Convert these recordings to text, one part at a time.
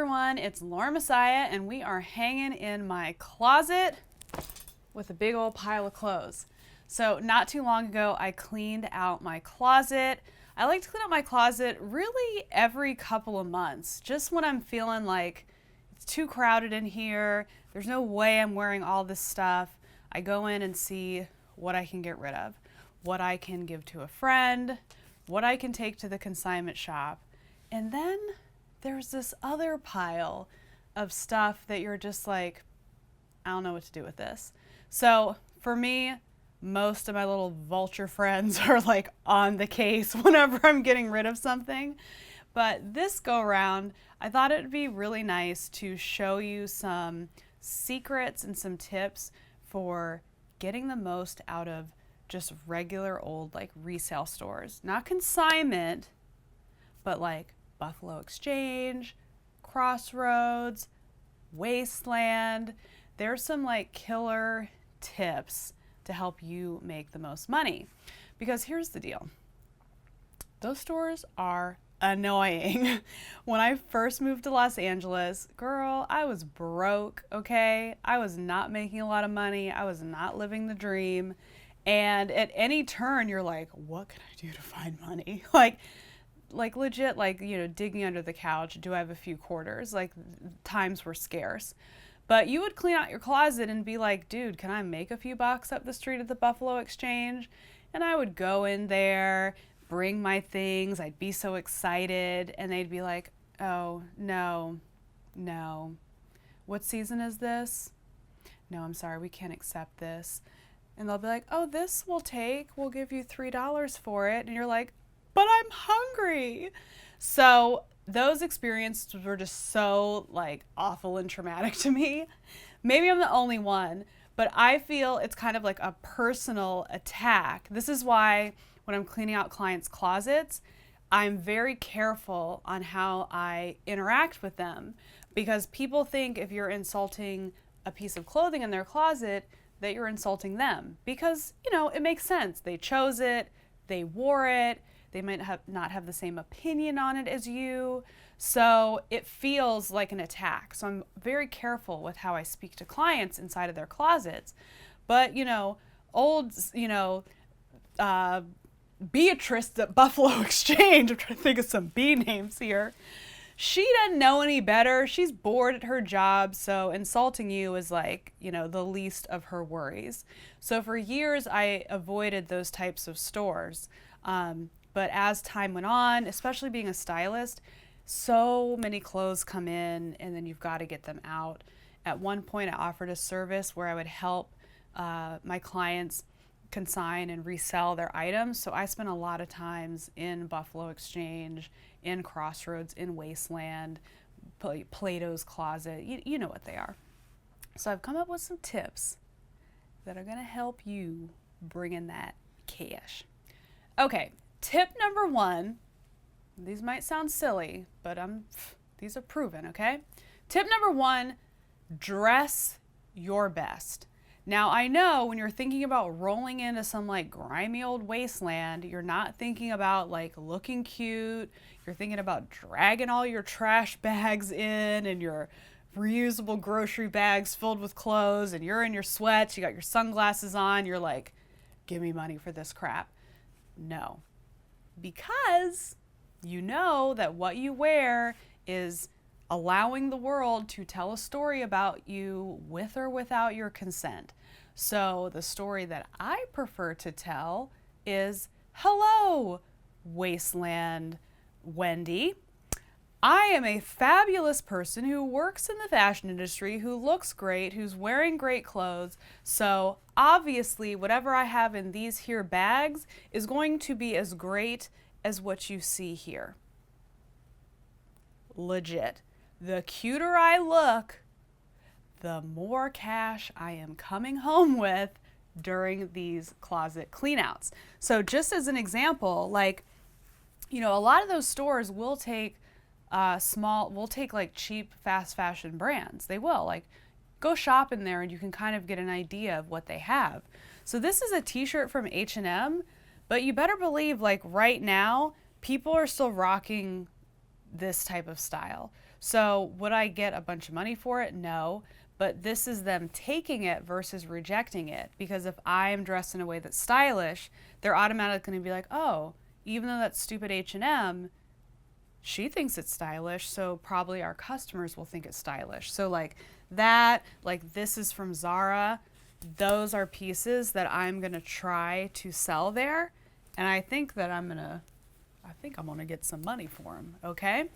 everyone, it's Laura Messiah and we are hanging in my closet with a big old pile of clothes. So not too long ago I cleaned out my closet. I like to clean out my closet really every couple of months, just when I'm feeling like it's too crowded in here, there's no way I'm wearing all this stuff. I go in and see what I can get rid of, what I can give to a friend, what I can take to the consignment shop. And then there's this other pile of stuff that you're just like, I don't know what to do with this. So for me, most of my little vulture friends are like on the case whenever I'm getting rid of something. But this go around, I thought it would be really nice to show you some secrets and some tips for getting the most out of just regular old like resale stores. Not consignment, but like Buffalo Exchange, Crossroads, Wasteland. There's some like killer tips to help you make the most money. Because here's the deal. Those stores are annoying. When I first moved to Los Angeles, girl, I was broke, okay? I was not making a lot of money. I was not living the dream. And at any turn, you're like, what can I do to find money? Like legit, like, you know, digging under the couch, do I have a few quarters? Like, times were scarce. But you would clean out your closet and be like, dude, can I make a few bucks up the street at the Buffalo Exchange? And I would go in there, bring my things, I'd be so excited, and they'd be like, oh, no. What season is this? No, I'm sorry, we can't accept this. And they'll be like, oh, this we'll give you $3 for it. And you're like, but I'm hungry. So those experiences were just so like awful and traumatic to me. Maybe I'm the only one, but I feel it's kind of like a personal attack. This is why when I'm cleaning out clients' closets, I'm very careful on how I interact with them, because people think if you're insulting a piece of clothing in their closet that you're insulting them, because, you know, it makes sense. They chose it, they wore it, they might not have the same opinion on it as you. So it feels like an attack. So I'm very careful with how I speak to clients inside of their closets. But, you know, Beatrice at Buffalo Exchange, I'm trying to think of some B names here. She doesn't know any better. She's bored at her job. So insulting you is like, you know, the least of her worries. So for years, I avoided those types of stores. But as time went on, especially being a stylist, so many clothes come in and then you've got to get them out. At one point, I offered a service where I would help my clients consign and resell their items. So I spent a lot of times in Buffalo Exchange, in Crossroads, in Wasteland, Plato's Closet. You know what they are. So I've come up with some tips that are going to help you bring in that cash. Okay. Tip number one, these might sound silly, but these are proven, okay? Tip number one, dress your best. Now, I know when you're thinking about rolling into some like grimy old wasteland, you're not thinking about like looking cute. You're thinking about dragging all your trash bags in and your reusable grocery bags filled with clothes, and you're in your sweats, you got your sunglasses on, you're like, give me money for this crap. No. Because you know that what you wear is allowing the world to tell a story about you with or without your consent. So the story that I prefer to tell is, hello, Wasteland Wendy. I am a fabulous person who works in the fashion industry, who looks great, who's wearing great clothes. So obviously whatever I have in these here bags is going to be as great as what you see here. Legit. The cuter I look, the more cash I am coming home with during these closet cleanouts. So just as an example, like, you know, a lot of those stores will take like cheap fast fashion brands. They will, like, go shop in there and you can kind of get an idea of what they have. So this is a t-shirt from H&M, but you better believe like right now people are still rocking this type of style. So would I get a bunch of money for it? No. But this is them taking it versus rejecting it. Because if I am dressed in a way that's stylish, they're automatically going to be like, oh, even though that's stupid H&M, she thinks it's stylish, so probably our customers will think it's stylish. So like that, like this is from Zara. Those are pieces that I'm going to try to sell there. And I think that I'm going to get some money for them. Okay.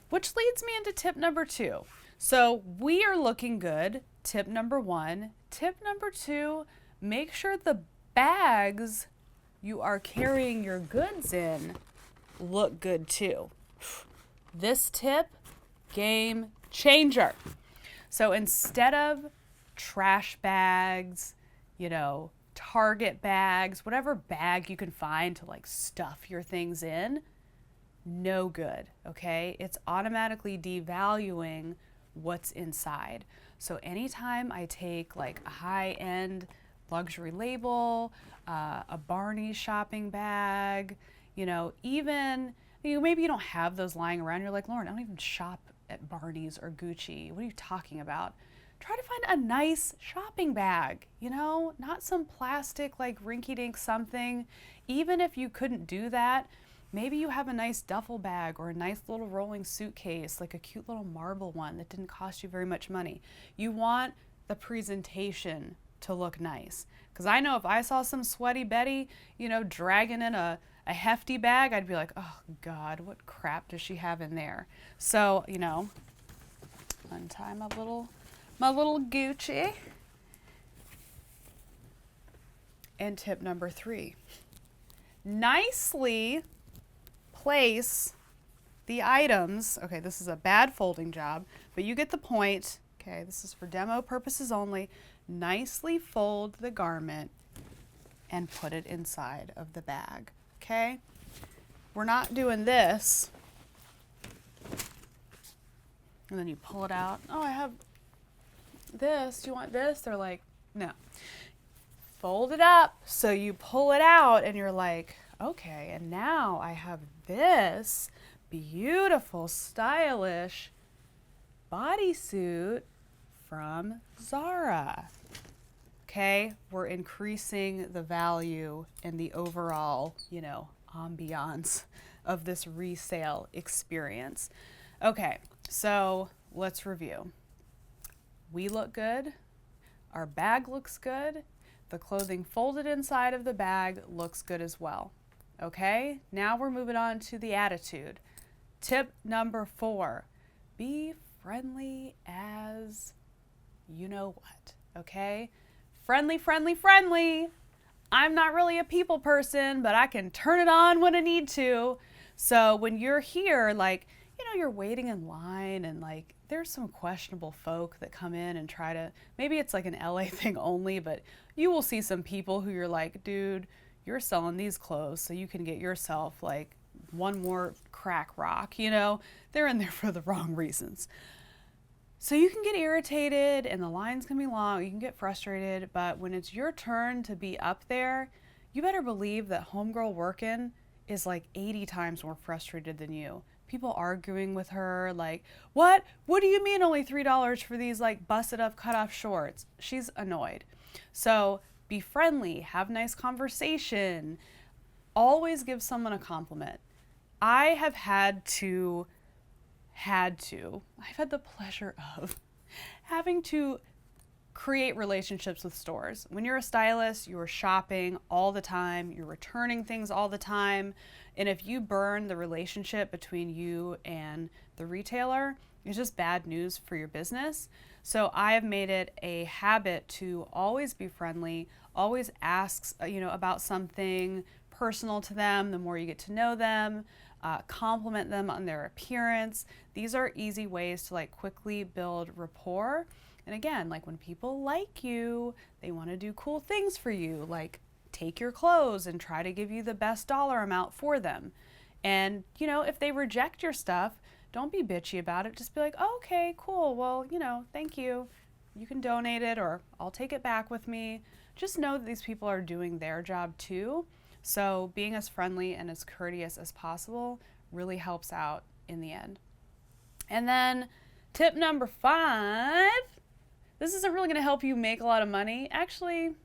Which leads me into tip number 2. So we are looking good. Tip number 1. Tip number 2, make sure the bags you are carrying your goods in look good too. This tip, game changer. So instead of trash bags, Target bags, whatever bag you can find to like stuff your things in, no good, okay? It's automatically devaluing what's inside. So anytime I take like a high-end luxury label, a Barney's shopping bag, even, maybe you don't have those lying around. You're like, Lauren, I don't even shop at Barney's or Gucci. What are you talking about? Try to find a nice shopping bag, not some plastic like rinky-dink something. Even if you couldn't do that, maybe you have a nice duffel bag or a nice little rolling suitcase, like a cute little marble one that didn't cost you very much money. You want the presentation to look nice. Because I know if I saw some sweaty Betty, dragging in a hefty bag, I'd be like, oh God, what crap does she have in there? So, untie my little Gucci. And tip number 3, nicely place the items. Okay, this is a bad folding job, but you get the point. Okay, this is for demo purposes only. Nicely fold the garment and put it inside of the bag. Okay, we're not doing this. And then you pull it out. Oh, I have this. Do you want this? They're like, no. Fold it up. So you pull it out and you're like, okay, and now I have this beautiful, stylish bodysuit from Zara. Okay, we're increasing the value and the overall, ambiance of this resale experience. Okay, so let's review. We look good. Our bag looks good. The clothing folded inside of the bag looks good as well. Okay, now we're moving on to the attitude. Tip number 4, be friendly as you know what, okay? Friendly, friendly, friendly. I'm not really a people person, but I can turn it on when I need to. So when you're here, like, you're waiting in line and like there's some questionable folk that come in and try to, maybe it's like an LA thing only, but you will see some people who you're like, dude, you're selling these clothes so you can get yourself like one more crack rock, they're in there for the wrong reasons. So you can get irritated and the lines can be long, you can get frustrated, but when it's your turn to be up there, you better believe that homegirl working is like 80 times more frustrated than you. People arguing with her like, what do you mean only $3 for these like busted up cut off shorts? She's annoyed. So be friendly, have nice conversation, always give someone a compliment. I've had the pleasure of having to create relationships with stores. When you're a stylist, you're shopping all the time, you're returning things all the time. And if you burn the relationship between you and the retailer, it's just bad news for your business. So I have made it a habit to always be friendly, always ask, about something personal to them the more you get to know them, compliment them on their appearance. These are easy ways to like quickly build rapport. And again, like when people like you, they want to do cool things for you, like take your clothes and try to give you the best dollar amount for them. And, if they reject your stuff, don't be bitchy about it. Just be like, oh, okay, cool. Well, thank you. You can donate it or I'll take it back with me. Just know that these people are doing their job too. So being as friendly and as courteous as possible really helps out in the end. And then tip number 5, this isn't really going to help you make a lot of money. Actually,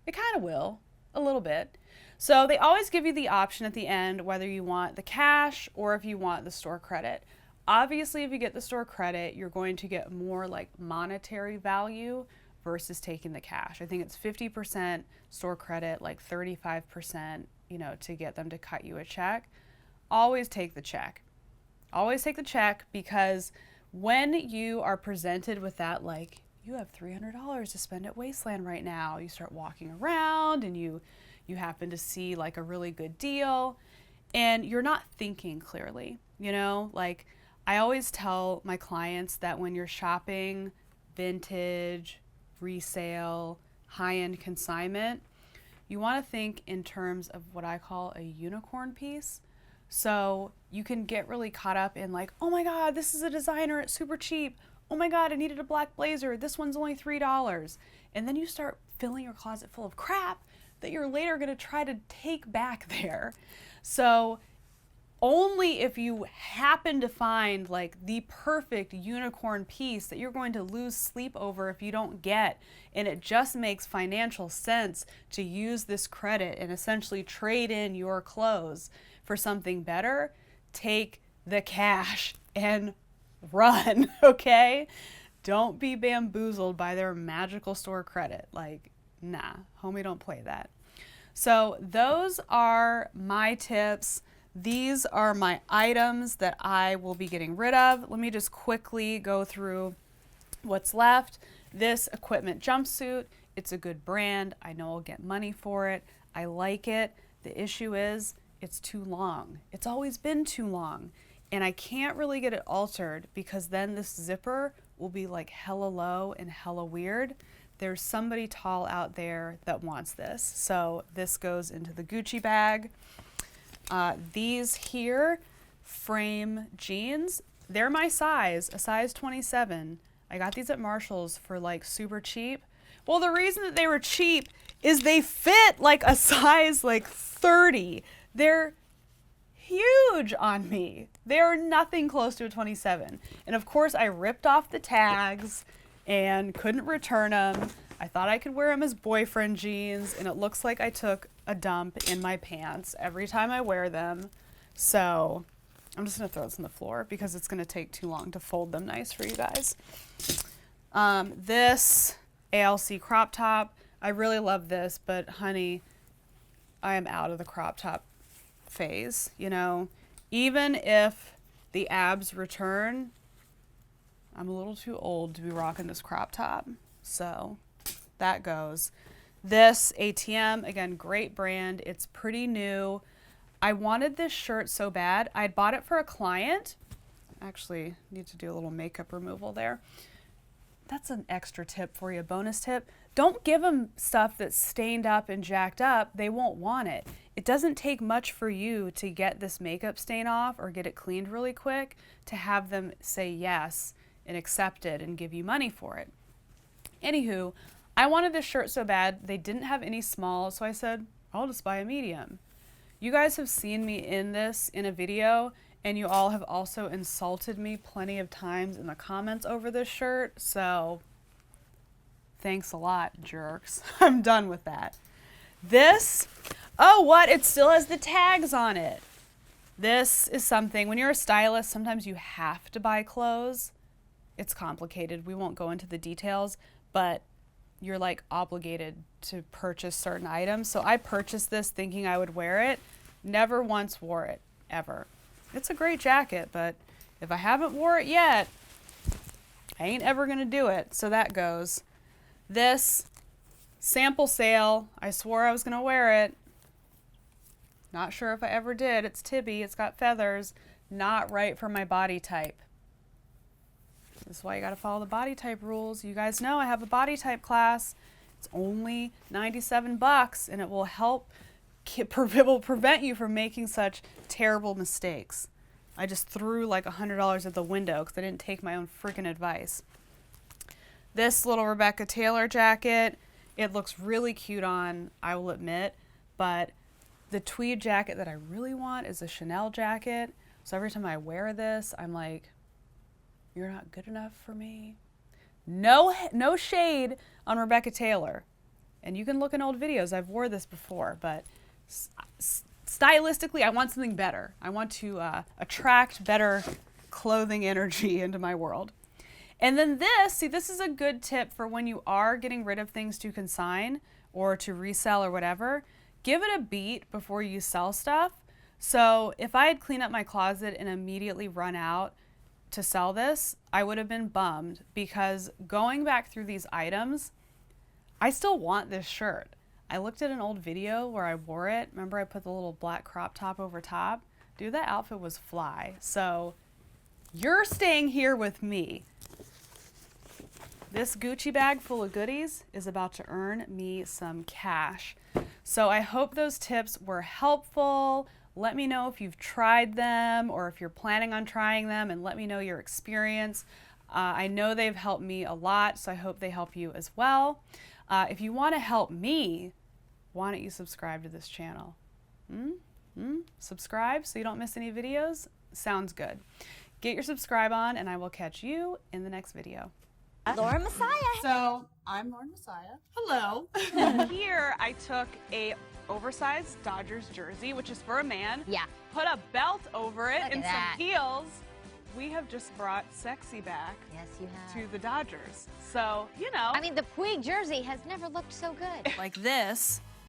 it kind of will, a little bit. So they always give you the option at the end whether you want the cash or if you want the store credit. Obviously, if you get the store credit, you're going to get more like monetary value versus taking the cash. I think it's 50% store credit, like 35%, to get them to cut you a check. Always take the check. Always take the check, because when you are presented with that, like, you have $300 to spend at Wasteland right now, you start walking around and you happen to see like a really good deal and you're not thinking clearly, like I always tell my clients that when you're shopping vintage, resale, high-end consignment, you want to think in terms of what I call a unicorn piece. So you can get really caught up in like, oh my God, this is a designer, it's super cheap. Oh my God, I needed a black blazer, this one's only $3. And then you start filling your closet full of crap that you're later going to try to take back there. So only if you happen to find like the perfect unicorn piece that you're going to lose sleep over if you don't get, and it just makes financial sense to use this credit and essentially trade in your clothes for something better, take the cash and run, okay? Don't be bamboozled by their magical store credit. Like, nah, homie, don't play that. So those are my tips. These are my items that I will be getting rid of. Let me just quickly go through what's left. This equipment jumpsuit, it's a good brand. I know I'll get money for it. I like it. The issue is it's too long. It's always been too long. And I can't really get it altered because then this zipper will be like hella low and hella weird. There's somebody tall out there that wants this. So this goes into the Gucci bag. These here, frame jeans, they're my size, a size 27. I got these at Marshall's for like super cheap. Well, the reason that they were cheap is they fit like a size like 30. They're huge on me. They're nothing close to a 27. And of course I ripped off the tags and couldn't return them. I thought I could wear them as boyfriend jeans, and it looks like I took a dump in my pants every time I wear them. So I'm just gonna throw this on the floor because it's gonna take too long to fold them nice for you guys. This ALC crop top, I really love this, but honey, I am out of the crop top phase. Even if the abs return, I'm a little too old to be rocking this crop top. So that goes. This ATM, again, great brand. It's pretty new. I wanted this shirt so bad. I had bought it for a client. Actually, need to do a little makeup removal there. That's an extra tip for you, bonus tip. Don't give them stuff that's stained up and jacked up. They won't want it. It doesn't take much for you to get this makeup stain off or get it cleaned really quick to have them say yes and accept it and give you money for it. Anywho, I wanted this shirt so bad. They didn't have any small, so I said, I'll just buy a medium. You guys have seen me in this in a video, and you all have also insulted me plenty of times in the comments over this shirt, so thanks a lot, jerks. I'm done with that. This, oh, what? It still has the tags on it. This is something, when you're a stylist, sometimes you have to buy clothes. It's complicated. We won't go into the details, but you're like obligated to purchase certain items. So I purchased this thinking I would wear it. Never once wore it, ever. It's a great jacket, but if I haven't wore it yet, I ain't ever gonna do it. So that goes. This sample sale, I swore I was gonna wear it. Not sure if I ever did. It's Tibby, it's got feathers. Not right for my body type. This is why you gotta follow the body type rules. You guys know I have a body type class. It's only 97 bucks and it will help, it will prevent you from making such terrible mistakes. I just threw like $100 at the window because I didn't take my own freaking advice. This little Rebecca Taylor jacket, it looks really cute on, I will admit, but the tweed jacket that I really want is a Chanel jacket. So every time I wear this, I'm like, you're not good enough for me. No shade on Rebecca Taylor. And you can look in old videos. I've wore this before, but stylistically, I want something better. I want to attract better clothing energy into my world. And then this is a good tip for when you are getting rid of things to consign or to resell or whatever. Give it a beat before you sell stuff. So if I had cleaned up my closet and immediately run out to sell this, I would have been bummed, because going back through these items, I still want this shirt. I looked at an old video where I wore it. Remember I put the little black crop top over top? Dude, that outfit was fly. So you're staying here with me. This Gucci bag full of goodies is about to earn me some cash. So I hope those tips were helpful. Let me know if you've tried them or if you're planning on trying them, and let me know your experience. I know they've helped me a lot, so I hope they help you as well. If you want to help me, why don't you subscribe to this channel? Subscribe so you don't miss any videos? Sounds good. Get your subscribe on, and I will catch you in the next video. Lauren Messiah. So, I'm Lauren Messiah. Hello. Here, I took a oversized Dodgers jersey, which is for a man. Yeah. Put a belt over it Look and at that. some heels. We have just brought sexy back Yes, you have. to the Dodgers. So, you know. I mean, the Puig jersey has never looked so good. Like this,